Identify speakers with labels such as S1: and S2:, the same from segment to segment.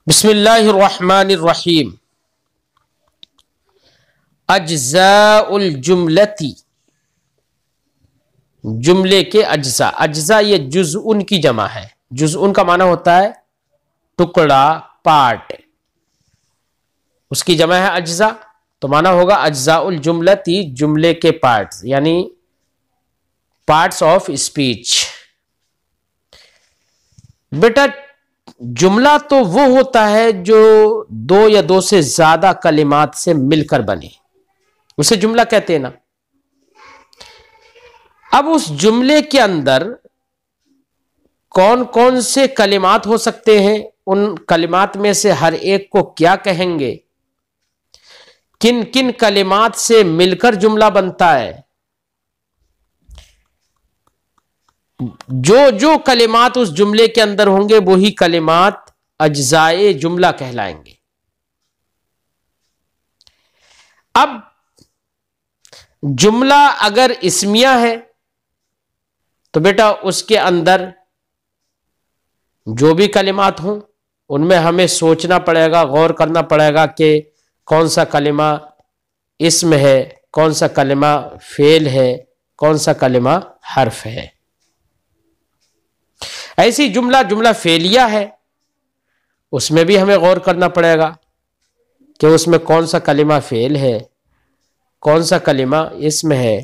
S1: بسم اللہ الرحمن الرحیم۔ اجزاء الجملتی، جملے کے اجزاء۔ اجزاء یہ جزءن کی جمع ہے۔ جزءن کا معنی ہوتا ہے ٹکڑا، پارٹ، اس کی جمع ہے اجزاء، تو معنی ہوگا اجزاء الجملتی، جملے کے پارٹس، یعنی پارٹس آف اسپیچ۔ بیٹا جملہ تو وہ ہوتا ہے جو دو یا دو سے زیادہ کلمات سے مل کر بنے، اسے جملہ کہتے ہیں نا۔ اب اس جملے کے اندر کون کون سے کلمات ہو سکتے ہیں، ان کلمات میں سے ہر ایک کو کیا کہیں گے، کن کن کلمات سے مل کر جملہ بنتا ہے، جو جو کلمات اس جملے کے اندر ہوں گے وہی کلمات اجزائے جملہ کہلائیں گے۔ اب جملہ اگر اسمیہ ہے تو بیٹا اس کے اندر جو بھی کلمات ہوں ان میں ہمیں سوچنا پڑے گا، غور کرنا پڑے گا کہ کون سا کلمہ اسم ہے، کون سا کلمہ فعل ہے، کون سا کلمہ حرف ہے۔ ایسی جملہ فعلیہ ہے، اس میں بھی ہمیں غور کرنا پڑے گا کہ اس میں کون سا کلمہ فعل ہے، کون سا کلمہ اسم ہے،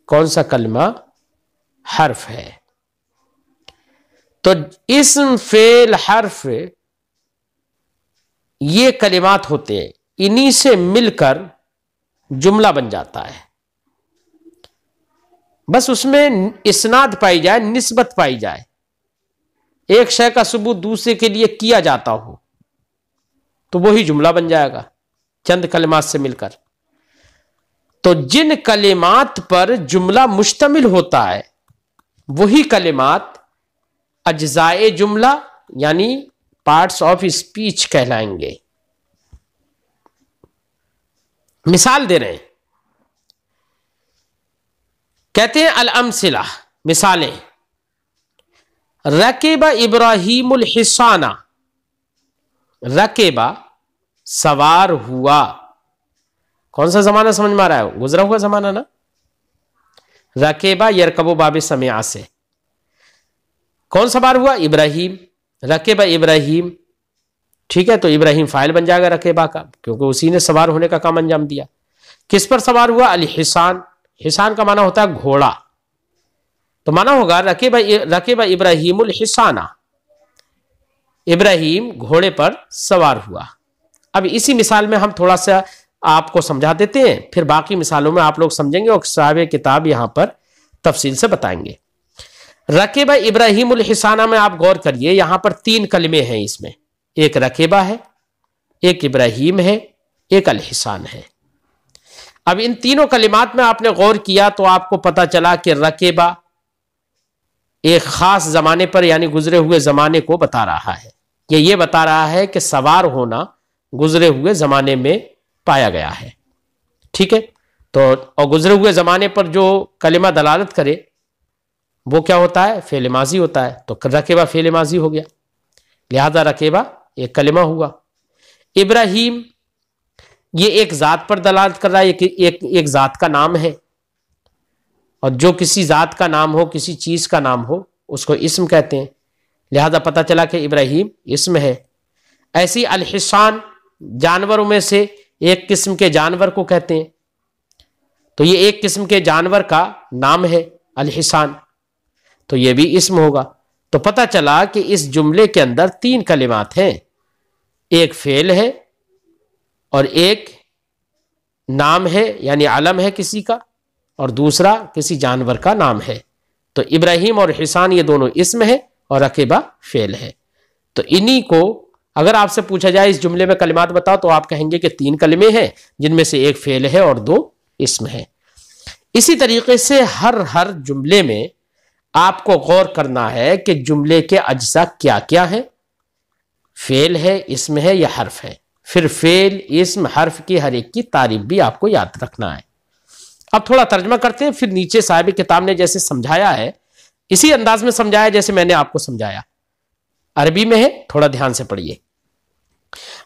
S1: کون سا کلمہ حرف ہے۔ تو اسم، فعل، حرف یہ کلمات ہوتے ہیں، انہی سے مل کر جملہ بن جاتا ہے۔ بس اس میں اسناد پائی جائے، نسبت پائی جائے، ایک شے کا ثبوت دوسرے کے لیے کیا جاتا ہو تو وہی جملہ بن جائے گا چند کلمات سے مل کر۔ تو جن کلمات پر جملہ مشتمل ہوتا ہے وہی کلمات اجزائے جملہ یعنی پارٹس آف اسپیچ کہلائیں گے۔ مثال دے رہے ہیں، کہتے ہیں الامثلہ، مثالیں۔ رکب ابراہیم الحصان، رکب سوار ہوا، کون سا زمانہ سمجھ میں آ رہا ہے؟ گزرا ہوا زمانہ نا۔ رکب یرکب باب سمع سے کون سوار ہوا؟ ابراہیم۔ رکب ابراہیم، ٹھیک ہے، تو ابراہیم فاعل بن جائے گا رکبہ کا، کیونکہ اسی نے سوار ہونے کا کام انجام دیا۔ کس پر سوار ہوا؟ الحصان۔ حصان کا معنی ہوتا ہے گھوڑا، تو معنی ہوگا رکب ابراہیم الحصانہ، ابراہیم گھوڑے پر سوار ہوا۔ اب اسی مثال میں ہم تھوڑا سا آپ کو سمجھا دیتے ہیں، پھر باقی مثالوں میں آپ لوگ سمجھیں گے اور صاحب کتاب یہاں پر تفصیل سے بتائیں گے۔ رکب ابراہیم الحصانہ میں آپ غور کریے، یہاں پر تین کلمے ہیں، اس میں ایک رکبہ ہے، ایک ابراہیم ہے، ایک الحصان ہے۔ اب ان تینوں کلمات میں آپ نے غور کیا تو آپ کو پتا چلا کہ رکبہ ایک خاص زمانے پر یعنی گزرے ہوئے زمانے کو بتا رہا ہے، یہ بتا رہا ہے کہ سوار ہونا گزرے ہوئے زمانے میں پایا گیا ہے، ٹھیک ہے۔ تو اور گزرے ہوئے زمانے پر جو کلمہ دلالت کرے وہ کیا ہوتا ہے؟ فعل ماضی ہوتا ہے، تو رکبہ فعل ماضی ہو گیا، لہذا رکبہ ایک کلمہ ہوا۔ ابراہیم یہ ایک ذات پر دلالت کر رہا ہے، ایک ذات کا نام ہے، اور جو کسی ذات کا نام ہو، کسی چیز کا نام ہو، اس کو اسم کہتے ہیں، لہذا پتہ چلا کہ ابراہیم اسم ہے۔ ایسی الحصان جانوروں میں سے ایک قسم کے جانور کو کہتے ہیں، تو یہ ایک قسم کے جانور کا نام ہے الحصان، تو یہ بھی اسم ہوگا۔ تو پتہ چلا کہ اس جملے کے اندر تین کلمات ہیں، ایک فعل ہے اور ایک نام ہے یعنی علم ہے کسی کا، اور دوسرا کسی جانور کا نام ہے۔ تو ابراہیم اور حصان یہ دونوں اسم ہے اور رکبہ فعل ہے۔ تو انہی کو اگر آپ سے پوچھا جائے اس جملے میں کلمات بتاؤ تو آپ کہیں گے کہ تین کلمے ہیں، جن میں سے ایک فعل ہے اور دو اسم ہے۔ اسی طریقے سے ہر جملے میں آپ کو غور کرنا ہے کہ جملے کے اجزاء کیا کیا ہیں، فعل ہے، اسم ہے یا حرف ہے۔ پھر فعل، اسم، حرف کی ہر ایک کی تعریف بھی آپ کو یاد رکھنا ہے۔ اب تھوڑا ترجمہ کرتے ہیں، پھر نیچے صاحب کتاب نے جیسے سمجھایا ہے اسی انداز میں سمجھایا جیسے میں نے آپ کو سمجھایا، عربی میں ہے، تھوڑا دھیان سے پڑھیے۔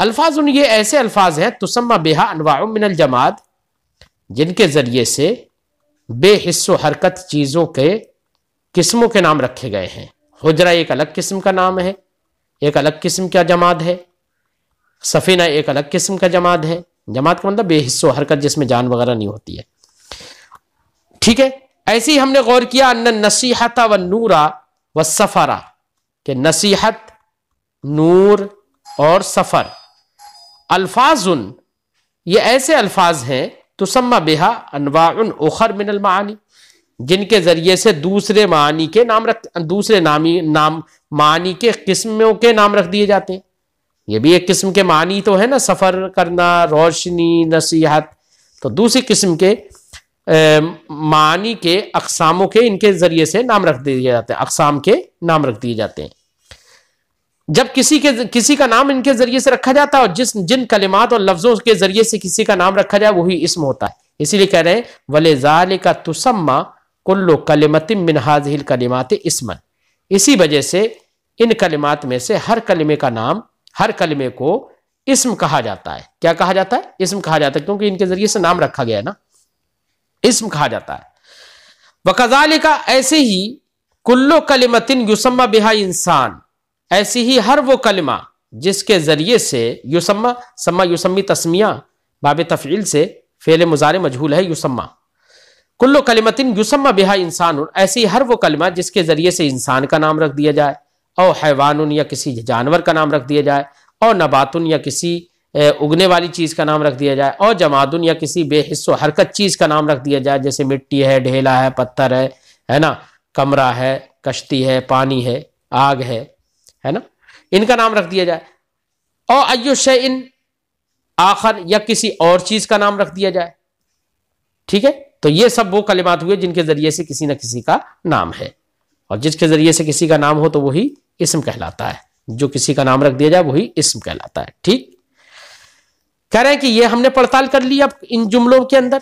S1: الفاظ یہ ایسے الفاظ ہیں تسمى بها انواع من الجماد، جن کے ذریعے سے بے حس و حرکت چیزوں کے قسموں کے نام رکھے گئے ہیں۔ حجرہ ایک الگ قسم کا نام ہے، ایک الگ قسم کا جماد ہے۔ سفینہ ایک الگ قسم کا جماد ہے۔ جماد کا مطلب بے حس و حرکت، جس میں جان وغیرہ نہیں ہوتی ہے، ٹھیک ہے۔ ایسے ہی ہم نے غور کیا ان النصیحۃ والنور والسفر، کہ نصیحت، نور اور سفر الفاظ یہ ایسے الفاظ ہیں تسمى بها انواع اخر من المعانی، جن کے ذریعے سے دوسرے معانی کے نام دوسرے معانی کے قسموں کے نام رکھ دیے جاتے ہیں۔ یہ بھی ایک قسم کے معنی تو ہے نا، سفر کرنا، روشنی، نصیحت، تو دوسری قسم کے معنی کے اقساموں کے ان کے ذریعے سے نام رکھ دیے جاتے ہیں، اقسام کے نام رکھ دیے جاتے ہیں۔ جب کسی کا نام ان کے ذریعے سے رکھا جاتا ہے، اور جن کلمات اور لفظوں کے ذریعے سے کسی کا نام رکھا جائے وہی اسم ہوتا ہے۔ اسی لیے کہہ رہے ہیں وَلِذَالِكَ تُسَمَّى كُلُّ كَلِمَةٍ مِّنْ هَذِهِ الْكَلِمَاتِ اسْمًا، اسی وجہ سے ان کلمات میں سے ہر کلمے کا نام، ہر کلمے کو اسم کہا جاتا ہے۔ کیا کہا جاتا ہے؟ اسم کہا جاتا ہے، کیونکہ ان کے ذریعے سے نام رکھا گیا ہے نا، اسم کہا جاتا ہے۔ وَكَذَلِكَ، ایسے ہی كُلُّ كَلِمَةٍ يُسَمَّى بِهَا انسان، ایسی ہی ہر وہ کلمہ جس کے ذریعے سے یسمی تسمیہ باب تفعیل سے فعل مضارع مجہول ہے یسمى، کل کلمۃ یسمى بها انسان، ایسی ہر وہ کلمہ جس کے ذریعے سے انسان کا نام رکھ دیا جائے، او حیوان، یا کسی جانور کا نام رکھ دیا جائے، اور نبات، یا کسی اگنے والی چیز کا نام رکھ دیا جائے، اور جماد، یا کسی بے حس و حرکت چیز کا نام رکھ دیا جائے، جیسے مٹی ہے، ڈھیلا ہے، پتھر ہے نا، کمرہ ہے، کشتی ہے، پانی ہے، آگ ہے نا، ان کا نام رکھ دیا جائے۔ اور ایو شیء آخر، یا کسی اور چیز کا نام رکھ دیا جائے، ٹھیک ہے۔ تو یہ سب وہ کلمات ہوئے جن کے ذریعے سے کسی نہ کسی کا نام ہے، اور جس کے ذریعے سے کسی کا نام ہو تو وہی اسم کہلاتا ہے، جو کسی کا نام رکھ دیا جائے وہی اسم کہلاتا ہے، ٹھیک۔ کہہ رہے ہیں کہ یہ ہم نے پڑتال کر لی اب ان جملوں کے اندر،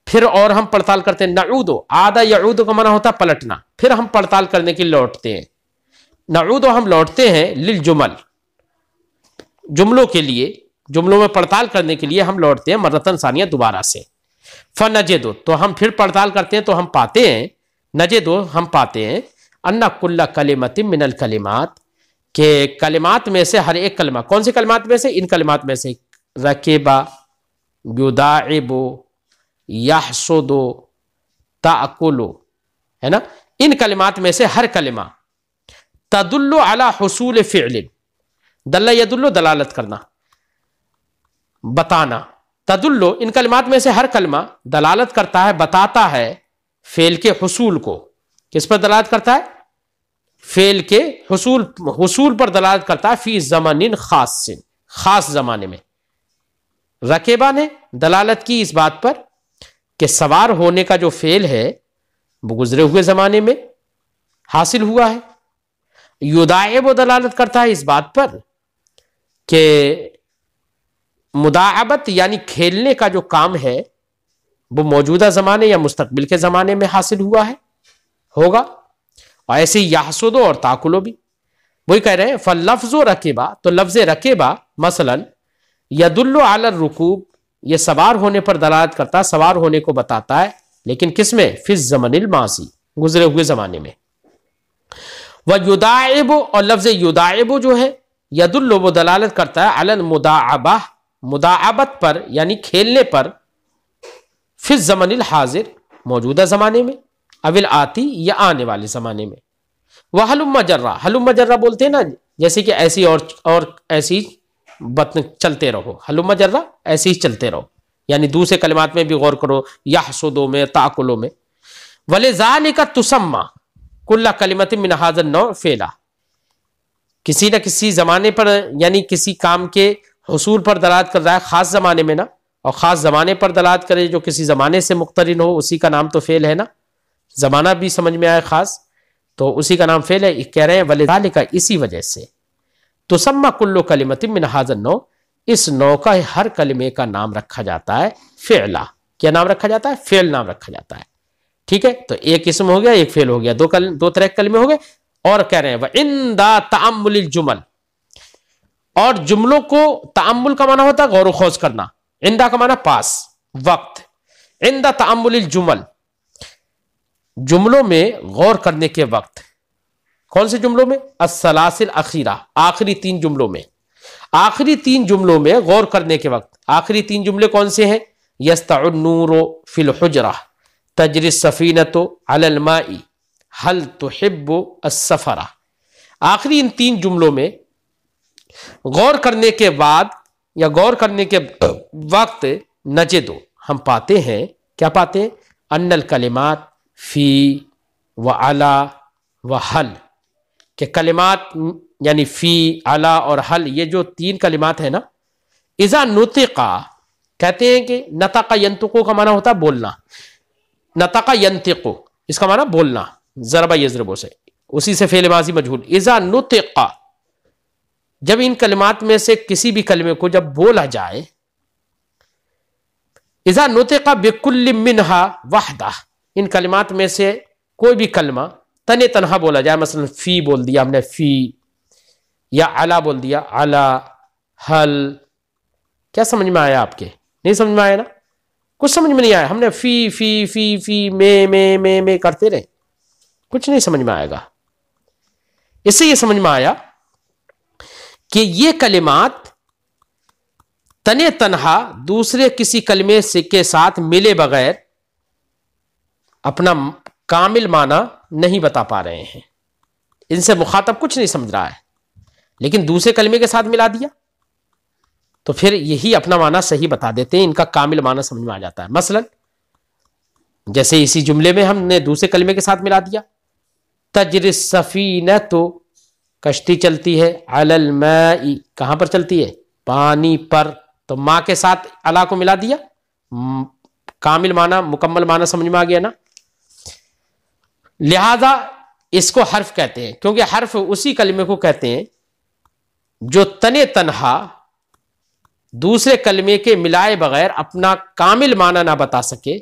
S1: پھر اور ہم پڑتال کرتے ہیں۔ نعود، عاد یعود کا معنی ہوتا ہے پلٹنا، پھر ہم پڑتال کرنے کے لیے لوٹتے ہیں۔ نعود، ہم لوٹتے ہیں للجمل، جملوں کے لیے، جملوں میں پڑتال کرنے کے لیے ہم لوٹتے ہیں مرتن ثانیہ دوبارہ سے۔ فنجد، تو ہم پھر پڑتال کرتے ہیں تو ہم پاتے ہیں، نجد، ہم پاتے ہیں ان کل کلمۃ من الکلمات، کہ کلمات میں سے ہر ایک کلمہ، کون سی کلمات میں سے؟ ان کلمات میں سے، رکبہ، یداعب، یحسد، تاکل، ہے نا، ان کلمات میں سے ہر کلمہ تدل علی حصول فعل، دل یدل، دلالت کرنا، بتانا، تدل، ان کلمات میں سے ہر کلمہ دلالت کرتا ہے، بتاتا ہے فعل کے حصول کو۔ کس پر دلالت کرتا ہے؟ فعل کے حصول پر دلالت کرتا ہے، فی زمن خاص، خاص زمانے میں۔ رکبہ نے دلالت کی اس بات پر کہ سوار ہونے کا جو فعل ہے وہ گزرے ہوئے زمانے میں حاصل ہوا ہے۔ یداعب دلالت کرتا ہے اس بات پر کہ مداعبت یعنی کھیلنے کا جو کام ہے وہ موجودہ زمانے یا مستقبل کے زمانے میں حاصل ہوا ہے، ہوگا۔ اور ایسے ہی یحسد اور تاکلو بھی وہی کہہ رہے ہیں۔ فاللفظ رکبہ، تو لفظ رکبہ مثلا یدل علی الرکوب، یہ سوار ہونے پر دلالت کرتا ہے، سوار ہونے کو بتاتا ہے، لیکن کس میں؟ فی الزمن الماضی، گزرے ہوئے زمانے میں۔ وَيُدَاعِبُ، اور لفظ یداعب جو ہے یدل، وہ دلالت کرتا ہے علی المداعبہ، مداعبت پر یعنی کھیلنے پر، فی الزمن الحاضر، موجودہ زمانے میں، اول آتی، یا آنے والے زمانے میں۔ وَحَلُمَّ جَرَّا، حلم جرا بولتے ہیں نا، جیسے کہ ایسی اور ایسی چلتے رہو، حلم جرا، ایسے ہی چلتے رہو، یعنی دوسرے کلمات میں بھی غور کرو، یحسدو میں، تاکلو میں۔ وَلِذَالِكَ تُسَمَّى کل کلمۃ من ھذا النوع فعلا، کسی نہ کسی زمانے پر یعنی کسی کام کے حصول پر دلالت کر رہا ہے خاص زمانے میں نا، اور خاص زمانے پر دلالت کرے جو کسی زمانے سے مقترن ہو، اسی کا نام تو فعل ہے نا، زمانہ بھی سمجھ میں آئے خاص، تو اسی کا نام فعل ہے۔ کہہ رہے ہیں ولذالک، اسی وجہ سے، تسمى کل کلمۃ من ھذا النوع، اس نوع کا ہر کلمے کا نام رکھا جاتا ہے فعلا۔ کیا نام رکھا جاتا ہے؟ فعل نام رکھا جاتا ہے، ٹھیک ہے۔ تو ایک اسم ہو گیا، ایک فعل ہو گیا، دو طرح کے کلمے ہو گئے۔ اور کہہ رہے ہیں وَعِنْدَ تَأَمُّلِ الْجُمَلِ، اور جملوں کو تأمل کا معنی ہوتا ہے غور و خوض کرنا، عندہ کا معنی پاس، وقت، عند تأمل الجمل، جملوں میں غور کرنے کے وقت، کون سے جملوں میں؟ الثلاث الاخیرہ، آخری 3 جملوں میں، آخری 3 جملوں میں غور کرنے کے وقت۔ آخری 3 جملے کون سے ہیں؟ یسطع النور فی الحجرہ، تجری السفینۃ علی الماء، هل تحب السفر۔ آخری ان 3 جملوں میں غور کرنے کے بعد یا غور کرنے کے وقت نجدو، ہم پاتے ہیں، کیا پاتے ہیں؟ ان الکلمات فی وعلا وحل، کہ کلمات یعنی فی، علا اور حل، یہ جو 3 کلمات ہیں نا، اذا نطقا، کہتے ہیں کہ نطق ینطقو کا معنی ہوتا ہے بولنا، نطق ینطقو اس کا معنی بولنا، ضرب یضربو سے، اسی سے فعل ماضی مجہول، اذا نطقا، جب ان کلمات میں سے کسی بھی کلمے کو جب بولا جائے، اذا نطق بکل منہا وحدہ، ان کلمات میں سے کوئی بھی کلمہ تنے تنہا بولا جائے، مثلا فی بول دیا ہم نے فی، یا علا بول دیا علا، حل، کیا سمجھ میں آیا آپ کے؟ نہیں سمجھ میں آیا نا؟ کچھ سمجھ میں نہیں آیا، ہم نے فی فی فی فی میں کرتے رہے، کچھ نہیں سمجھ میں آئے گا۔ اس سے یہ سمجھ میں آیا کہ یہ کلمات تنے تنہا دوسرے کسی کلمے سے کے ساتھ ملے بغیر اپنا کامل معنی نہیں بتا پا رہے ہیں، ان سے مخاطب کچھ نہیں سمجھ رہا ہے، لیکن دوسرے کلمے کے ساتھ ملا دیا تو پھر یہی اپنا معنی صحیح بتا دیتے ہیں، ان کا کامل معنی سمجھ میں آ جاتا ہے۔ مثلا جیسے اسی جملے میں ہم نے دوسرے کلمے کے ساتھ ملا دیا، تجری السفینۃ، کشتی چلتی ہے، علی الماء، کہاں پر چلتی ہے؟ پانی پر، تو ماں کے ساتھ علا کو ملا دیا، کامل معنی، مکمل معنی سمجھ میں آ گیا نا۔ لہذا اس کو حرف کہتے ہیں، کیونکہ حرف اسی کلمے کو کہتے ہیں جو تنے تنہا دوسرے کلمے کے ملائے بغیر اپنا کامل معنی نہ بتا سکے،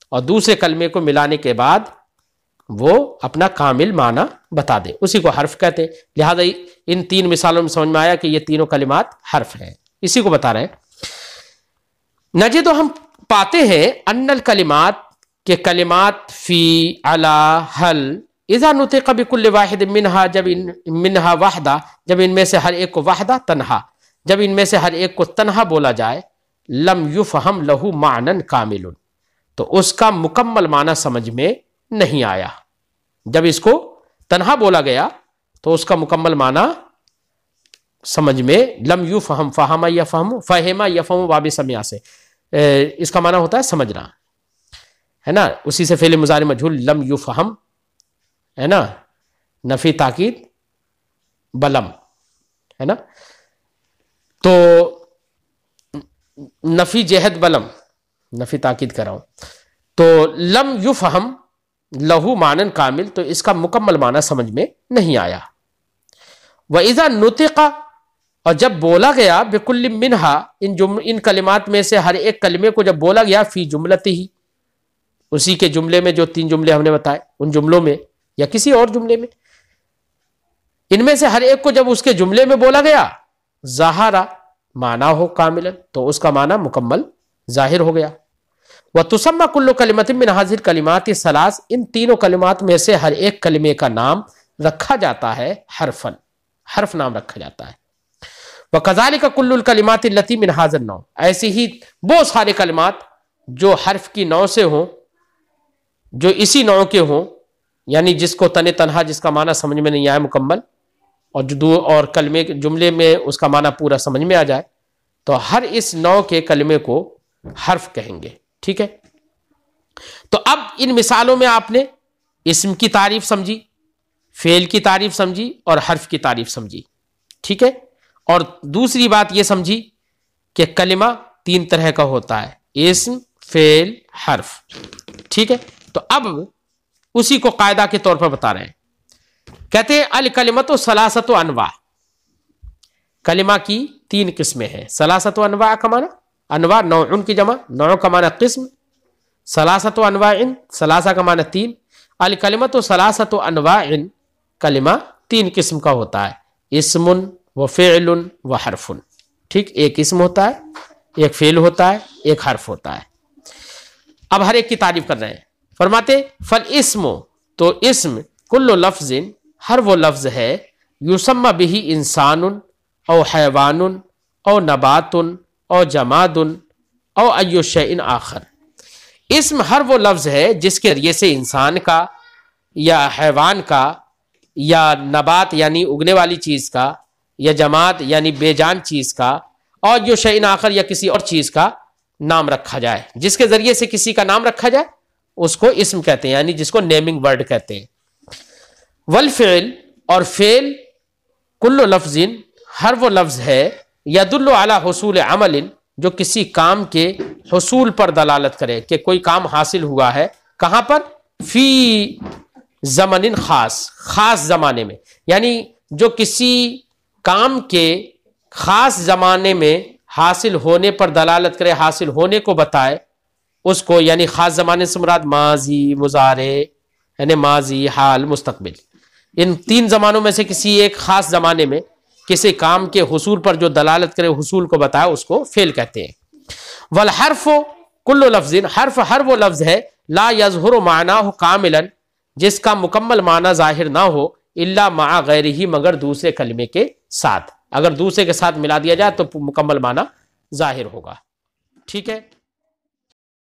S1: اور دوسرے کلمے کو ملانے کے بعد وہ اپنا کامل معنی بتا دے، اسی کو حرف کہتے ہیں۔ لہذا ان 3 مثالوں میں سمجھ میں آیا کہ یہ تینوں کلمات حرف ہیں، اسی کو بتا رہے ہیں۔ نجد، ہم پاتے ہیں ان الکلمات، کہ کلمات فی، علا، حل، اذا نطق بکل واحد منہا، جب منہا وحدہ، جب ان میں سے ہر ایک کو وحدہ تنہا، جب ان میں سے ہر ایک کو تنہا بولا جائے، لم یفہم لہ معنی کامل، تو اس کا مکمل معنی سمجھ میں نہیں آیا۔ جب اس کو تنہا بولا گیا تو اس کا مکمل معنی سمجھ میں، لم یفہم، فہم یفہم، فہم یفہم باب سمع سے، اس کا معنی ہوتا ہے سمجھنا، ہے نا، اسی سے فعل مضارع مجہول لم یفہم، ہے نا، نفی تاکید بلم، ہے نا، تو نفی جہد بلم، نفی تاکید کر رہا ہوں، تو لم یفہم لہو معنی کامل، تو اس کا مکمل معنی سمجھ میں نہیں آیا۔ وَإِذَا نُطِقَ، اور جب بولا گیا، بِكُلِّ مِنْهَا، ان کلمات میں سے ہر ایک کلمے کو جب بولا گیا، فی جملتہ، اسی کے جملے میں، جو 3 جملے ہم نے بتائے ان جملوں میں یا کسی اور جملے میں، ان میں سے ہر ایک کو جب اس کے جملے میں بولا گیا، ظاہرہ معنی ہو کاملا، تو اس کا معنی مکمل ظاہر ہو گیا۔ وَتُسَمَّى كُلُّ كَلِمَةٍ مِّنْ هَذِهِ الْكَلِمَاتِ الثَّلَاثِ، ان تینوں کلمات میں سے ہر ایک کلمے کا نام رکھا جاتا ہے حرفن، حرف نام رکھا جاتا ہے۔ وَكَذَلِكَ كُلُّ الْكَلِمَاتِ الَّتِي مِنْ هَذَا النَّوْعِ، ایسے ہی وہ سارے کلمات جو حرف کی نوع سے ہوں، جو اسی نوع کے ہوں، یعنی جس کو تن تنہا، جس کا معنی سمجھ میں نہیں آئے مکمل، اور جو اور کلمے جملے میں اس کا معنی پورا سمجھ میں آ جائے، تو ہر اس نوع کے کلمے کو حرف کہیں گے، ٹھیک ہے۔ تو اب ان مثالوں میں آپ نے اسم کی تعریف سمجھی، فعل کی تعریف سمجھی، اور حرف کی تعریف سمجھی، ٹھیک ہے۔ اور دوسری بات یہ سمجھی کہ کلمہ 3 طرح کا ہوتا ہے، اسم، فعل، حرف، ٹھیک ہے۔ تو اب اسی کو قاعدہ کے طور پر بتا رہے ہیں، کہتے ہیں الکلمۃ ثلاثۃ انواع، کلمہ کی 3 قسمیں ہیں۔ ثلاثۃ انواع کا معنی، انواع نوع کی جمع، نوع کا معنی قسم، ثلاثۃ انواع، ثلاثہ کا معنی 3، الکلمۃ ثلاثۃ انواع، کلمہ 3 قسم کا ہوتا ہے، اسم، و فعل و حرف. ٹھیک، ایک اسم ہوتا ہے، ایک فعل ہوتا ہے، ایک حرف ہوتا ہے. اب ہر ایک کی تعریف کر رہے ہیں. فرماتے فالاسم، تو اسم کل لفظ، ہر وہ لفظ ہے، یسمى به انسان او حیوان او نبات او جماد او ای شیء آخر. اسم ہر وہ لفظ ہے جس کے ذریعے سے انسان کا یا حیوان کا یا نبات یعنی اگنے والی چیز کا یا جماد یعنی بے جان چیز کا اور جو شیء آخر یا کسی اور چیز کا نام رکھا جائے. جس کے ذریعے سے کسی کا نام رکھا جائے اس کو اسم کہتے ہیں، یعنی جس کو نیمنگ ورڈ کہتے ہیں. والفعل، اور فعل کل لفظ ہر وہ لفظ ہے، یدل علی حصول عمل، جو کسی کام کے حصول پر دلالت کرے کہ کوئی کام حاصل ہوا ہے. کہاں پر؟ فی زمن خاص، خاص زمانے میں، یعنی جو کسی کام کے خاص زمانے میں حاصل ہونے پر دلالت کرے، حاصل ہونے کو بتائے اس کو، یعنی خاص زمانے سے مراد ماضی، مضارع یعنی ماضی، حال، مستقبل. ان تین زمانوں میں سے کسی ایک خاص زمانے میں کسی کام کے حصول پر جو دلالت کرے، حصول کو بتائے، اس کو فعل کہتے ہیں. والحرف کل لفظ، حرف ہر وہ لفظ ہے، لا یظہر معناہ کاملا، جس کا مکمل معنی ظاہر نہ ہو، الا مع غیرہ، مگر دوسرے کلمے کے ساتھ. اگر دوسرے کے ساتھ ملا دیا جائے تو مکمل معنی ظاہر ہوگا. ٹھیک ہے.